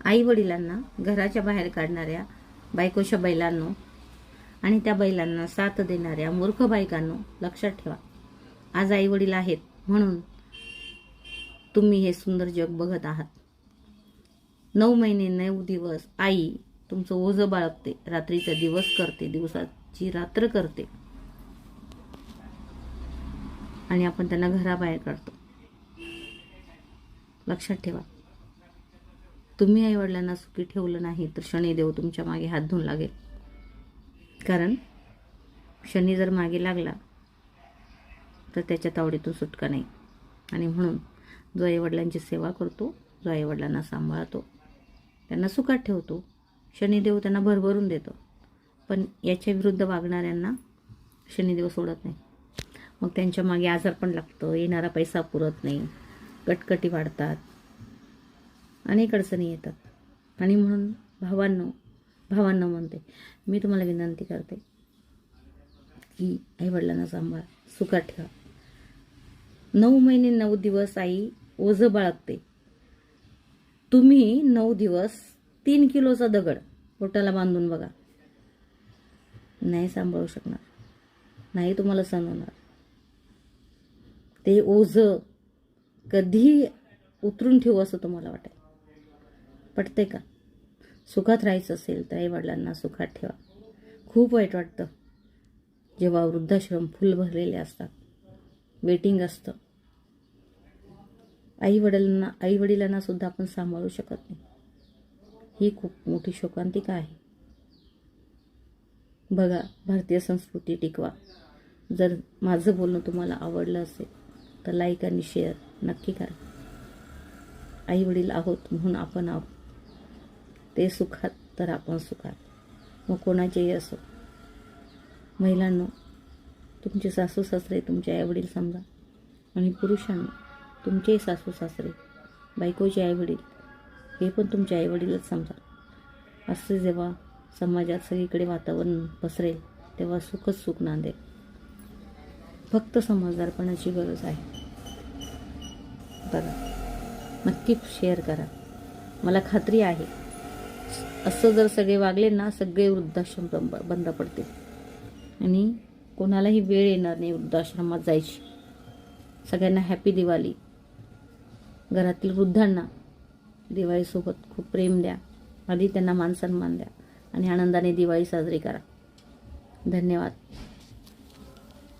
आई वडिलांना घराच्या बाहेर काढणाऱ्या बायकोच्या बैलांनो आणि त्या बैलांना साथ देणाऱ्या मूर्ख बायकांनो, लक्षात ठेवा, आज आई वडील आहेत म्हणून तुम्ही हे सुंदर जग बघत आहात. 9 महिने 9 दिवस आई तुमचं ओझं बाळगते, रात्रीचा दिवस करते, दिवसाची रात्र करते आणि आपण त्यांना घराबाहेर काढतो. लक्षात ठेवा, तुम्ही आई वडिलांना सुखी ठेवलं नाही तर शनिदेव तुमच्या मागे हात धुवून लागेल. कारण शनी जर मागे लागला तर त्याच्या तावडीतून सुटका नाही. आणि म्हणून जो आई वडिलांची सेवा करतो, जो आई वडिलांना सांभाळतो, त्यांना सुखात ठेवतो, शनिदेव त्यांना भरभरून देतो. पण याच्या विरुद्ध वागणाऱ्यांना शनिदेव सोडत नाही. मग त्यांच्या मागे आजार पण लागतं, येणारा पैसा पुरत नाही, कटकटी वाढतात, अनेक अडचणी येतात. आणि म्हणून भावांनो म्हणते, मी तुम्हाला विनंती करते की आईवडिलांना सांभाळा, सुखात ठेवा. 9 महिने 9 दिवस आई ओझं बाळगते. तुम्ही 9 दिवस 3 किलोचा दगड पोटाला बांधून बघा, नाही सांभाळू शकणार, नाही तुम्हाला सहन होणार. ते ओझं कधी उतरून ठेवू असं तुम्हाला वाटेल. पटते का? सुखात राहायचं असेल तर आई वडिलांना सुखात ठेवा. खूप वाईट वाटतं जेव्हा वृद्धाश्रम फुल भरलेले असतात, वेटिंग असतं. आई वडिलांना सुद्धा आपण सांभाळू शकत नाही. ही खूप मोठी शोकांतिका आहे. बघा, भारतीय संस्कृती टिकवा. जर माझं बोलणं तुम्हाला आवडलं असेल तर लाईक आणि शेअर नक्की करा. आई वडील आहोत म्हणून आपण आहोत, ते सुखात तर आपण सुखात, मग कोणाचेही असो. महिलांनो, तुमचे सासू सासरे तुमचे आई वडील समजा, आणि पुरुषांनो तुमचे सासू सासरे, बायकोचे आई वडील हे पण तुमचे आई वडीलच समजा. असे जेव्हा समाजात सगळीकडे वातावरण पसरेल तेव्हा सुखच सुख नांदेल. फक्त समजदारपणाची गरज आहे. बघा, नक्की शेअर करा. मला खात्री आहे असं जर सगळे वागले ना, सगळे वृद्धाश्रम बंद पडतील आणि कोणालाही वेळ येणार नाही वृद्धाश्रमात जायची. सगळ्यांना हॅपी दिवाळी. घरातील वृद्धांना दिवाळीसोबत खूप प्रेम द्या, आधी त्यांना मान सन्मान द्या आणि आनंदाने दिवाळी साजरी करा. धन्यवाद.